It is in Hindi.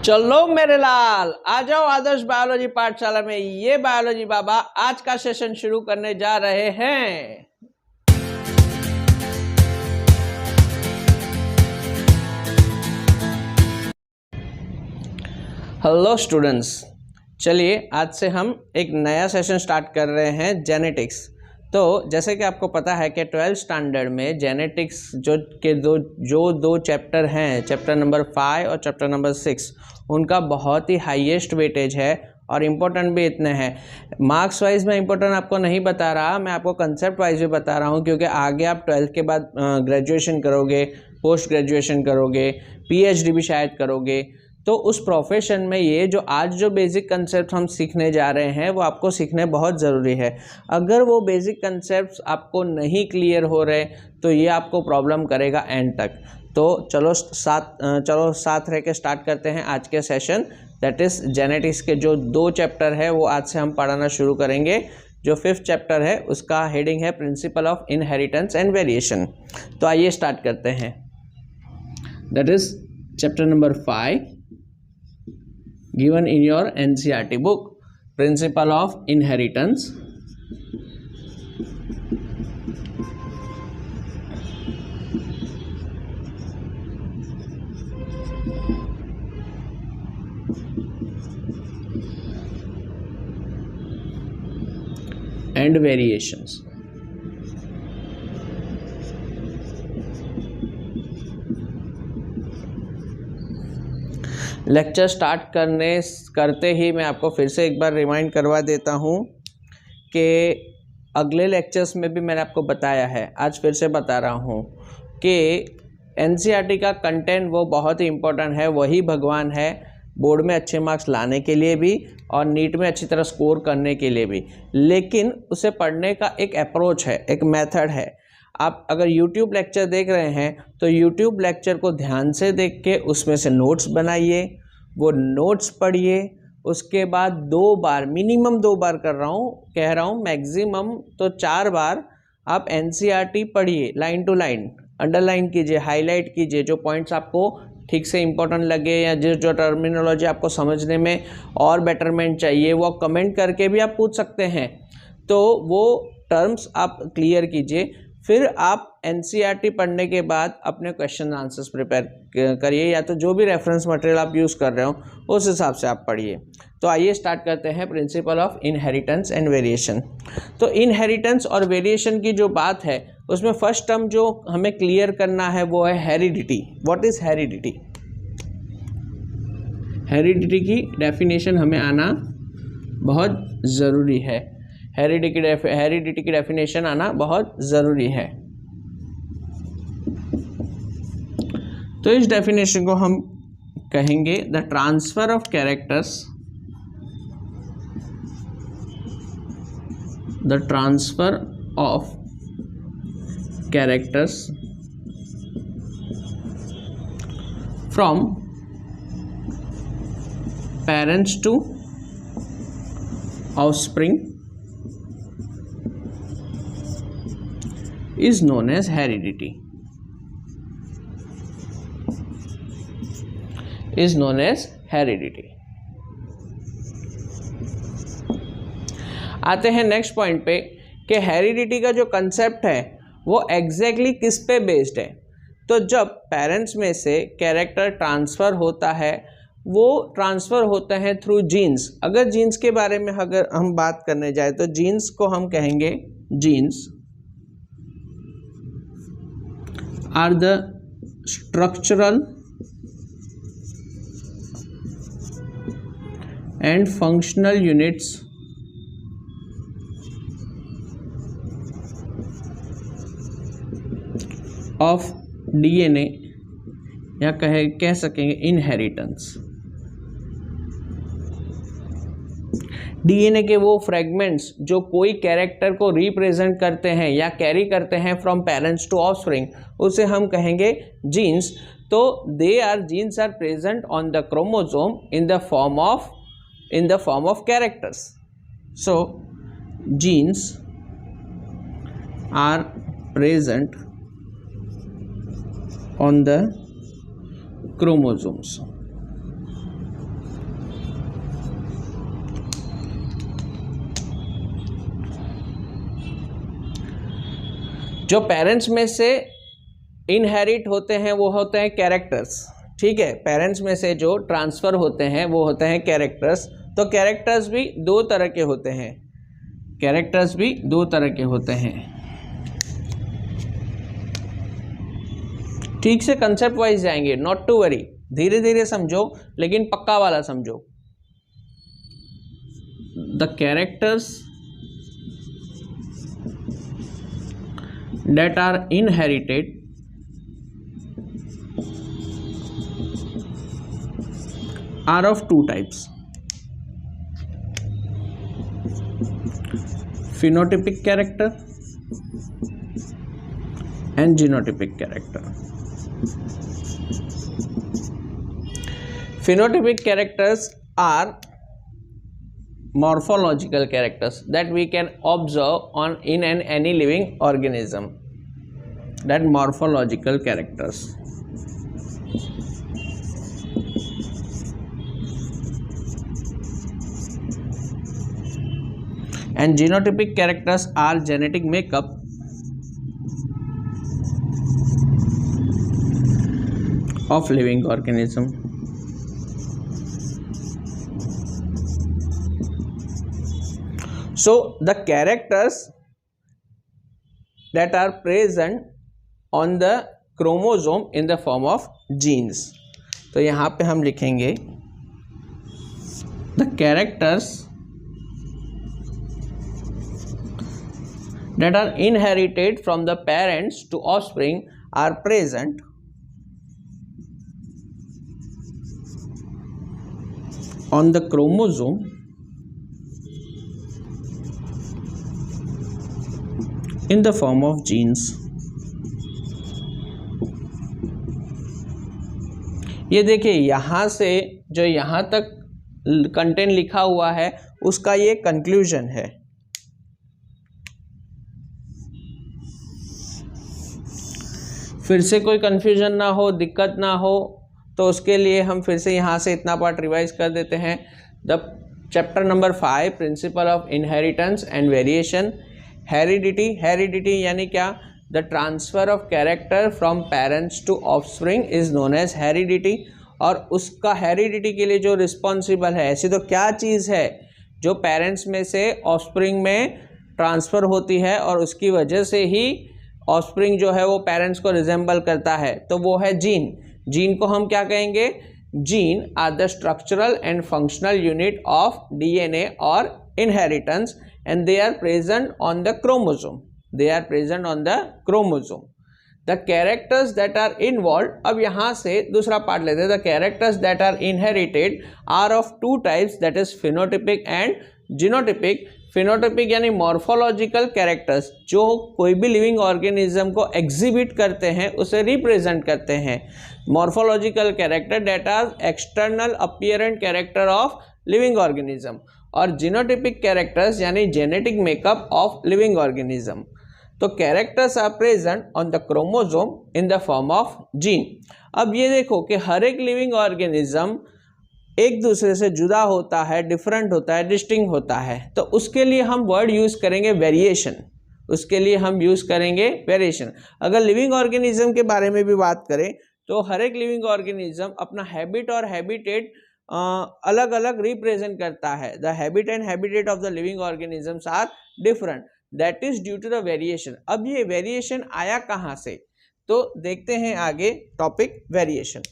चलो मेरे लाल, आ जाओ आदर्श बायोलॉजी पाठशाला में। ये बायोलॉजी बाबा आज का सेशन शुरू करने जा रहे हैं। हेलो स्टूडेंट्स, चलिए आज से हम एक नया सेशन स्टार्ट कर रहे हैं, जेनेटिक्स। तो जैसे कि आपको पता है कि 12th स्टैंडर्ड में जेनेटिक्स जो दो चैप्टर हैं, चैप्टर नंबर 5 और चैप्टर नंबर 6, उनका बहुत ही हाईएस्ट वेटेज है और इम्पोर्टेंट भी इतने हैं। मार्क्स वाइज में इम्पोर्टेंट आपको नहीं बता रहा, मैं आपको कंसेप्ट वाइज भी बता रहा हूँ, क्योंकि आगे आप 12th के बाद ग्रेजुएशन करोगे, पोस्ट ग्रेजुएशन करोगे, PhD भी शायद करोगे। तो उस प्रोफेशन में ये जो बेसिक कंसेप्ट हम सीखने जा रहे हैं वो आपको सीखने बहुत ज़रूरी है। अगर वो बेसिक कंसेप्ट्स आपको नहीं क्लियर हो रहे तो ये आपको प्रॉब्लम करेगा एंड तक। तो चलो साथ रह के स्टार्ट करते हैं आज के सेशन। दैट इज़ जेनेटिक्स के जो 2 चैप्टर है वो आज से हम पढ़ाना शुरू करेंगे। जो 5th चैप्टर है उसका हेडिंग है principal of inheritance and variation. तो आइए स्टार्ट करते हैं। That is chapter number 5 given in your NCERT book, principle of inheritance and variations। Lecture start करते ही मैं आपको फिर से एक बार रिमाइंड करवा देता हूँ कि अगले लेक्चर्स में भी मैंने आपको बताया है, आज फिर से बता रहा हूँ कि NCERT का कंटेंट वो बहुत ही इम्पोर्टेंट है, वही भगवान है बोर्ड में अच्छे मार्क्स लाने के लिए भी और नीट में अच्छी तरह स्कोर करने के लिए भी। लेकिन उसे पढ़ने का एक अप्रोच है, एक मेथड है। आप अगर YouTube लेक्चर देख रहे हैं तो YouTube लेक्चर को ध्यान से देख के उसमें से नोट्स बनाइए, वो नोट्स पढ़िए। उसके बाद 2 बार, मिनिमम 2 बार कह रहा हूँ मैक्सिमम तो 4 बार आप NCERT पढ़िए, लाइन टू लाइन, अंडरलाइन कीजिए, हाईलाइट कीजिए। जो पॉइंट्स आपको ठीक से इंपॉर्टेंट लगे या जो टर्मिनोलॉजी आपको समझने में और बेटरमेंट चाहिए वो कमेंट करके भी आप पूछ सकते हैं। तो वो टर्म्स आप क्लियर कीजिए, फिर आप NCERT पढ़ने के बाद अपने क्वेश्चन आंसर्स प्रिपेयर करिए, या तो जो भी रेफरेंस मटेरियल आप यूज़ कर रहे हो उस हिसाब से आप पढ़िए। तो आइए स्टार्ट करते हैं principal of inheritance and variation. तो इनहेरिटेंस और वेरिएशन की जो बात है उसमें फर्स्ट टर्म जो हमें क्लियर करना है वो है heredity. What is heredity? Heredity की डेफिनेशन हमें आना बहुत ज़रूरी है। हेरिडिटी की डेफिनेशन आना बहुत ज़रूरी है। तो इस डेफिनेशन को हम कहेंगे the transfer of characters, the transfer of characters from parents to offspring is known as heredity, is known as heredity। आते हैं नेक्स्ट पॉइंट पे कि हेरिडिटी का जो कंसेप्ट है वो एग्जैक्टली किस पे बेस्ड है। तो जब पेरेंट्स में से कैरेक्टर ट्रांसफ़र होता है वो ट्रांसफ़र होता है थ्रू जीन्स। अगर जीन्स के बारे में अगर हम बात करने जाए तो जीन्स को हम कहेंगे jeans are the structural and functional units of DNA, या कह सकेंगे इनहेरिटेंस। DNA के वो फ्रेगमेंट्स जो कोई कैरेक्टर को रिप्रेजेंट करते हैं या कैरी करते हैं फ्रॉम पेरेंट्स टू ऑफस्प्रिंग, उसे हम कहेंगे जीन्स। तो genes are present on the chromosome in the form of characters. So genes are present on the chromosomes. जो पेरेंट्स में से इनहेरिट होते हैं वो होते हैं कैरेक्टर्स, ठीक है। पेरेंट्स में से जो ट्रांसफ़र होते हैं वो होते हैं कैरेक्टर्स। तो कैरेक्टर्स भी दो तरह के होते हैं, कैरेक्टर्स भी दो तरह के होते हैं। ठीक से कंसेप्ट वाइज जाएंगे, नॉट टू वरी, धीरे धीरे समझो लेकिन पक्का वाला समझो। The characters that are inherited are of two types: phenotypic character and genotypic character. Phenotypic characters are morphological characters that we can observe on in any living organism. That morphological characters. And genotypic characters are genetic makeup of living organism. So the characters that are present on the chromosome in the form of genes. तो यहाँ पे हम लिखेंगे the characters that are inherited from the parents to offspring are present on the chromosome in the form of genes. ये देखिए यहाँ से जो यहाँ तक कंटेंट लिखा हुआ है उसका ये कंक्लूजन है। फिर से कोई कंफ्यूजन ना हो, दिक्कत ना हो, तो उसके लिए हम फिर से यहाँ से इतना पार्ट रिवाइज कर देते हैं। The chapter number 5 principle of inheritance and variation. Heredity, heredity यानी क्या? The transfer of character from parents to offspring is known as heredity. और उसका हेरिडिटी के लिए जो रिस्पॉन्सिबल है, ऐसी तो क्या चीज़ है जो पेरेंट्स में से ऑफस्प्रिंग में ट्रांसफ़र होती है और उसकी वजह से ही ऑफस्प्रिंग जो है वो पेरेंट्स को रिजेंबल करता है, तो वो है जीन। जीन को हम क्या कहेंगे? Gene are the structural and functional unit of DNA और inheritance and they are present on the chromosome. They are present on the chromosome. The characters that are involved, अब यहाँ से दूसरा पार्ट लेते हैं। The characters that are inherited are of two types, that is phenotypic and genotypic. phenotypic यानी morphological characters, जो कोई भी लिविंग ऑर्गेनिज्म को एग्जिबिट करते हैं, उसे रिप्रेजेंट करते हैं। morphological character that are external apparent character of living organism. और जीनोटिपिक कैरेक्टर्स यानी genetic makeup of living organism. तो characters are present on the chromosome in the form of gene. अब ये देखो कि हर एक लिविंग ऑर्गेनिज्म एक दूसरे से जुदा होता है, डिफरेंट होता है, डिस्टिंक्ट होता है। तो उसके लिए हम वर्ड यूज़ करेंगे वेरिएशन। उसके लिए हम यूज़ करेंगे वेरिएशन। अगर लिविंग ऑर्गेनिज्म के बारे में भी बात करें तो हर एक लिविंग ऑर्गेनिज्म अपना हैबिट और हैबिटेट अलग अलग रिप्रेजेंट करता है। The habit and habitat of the living organisms are different, that is due to the variation. अब ये वेरिएशन आया कहाँ से, तो देखते हैं आगे टॉपिक वेरिएशन।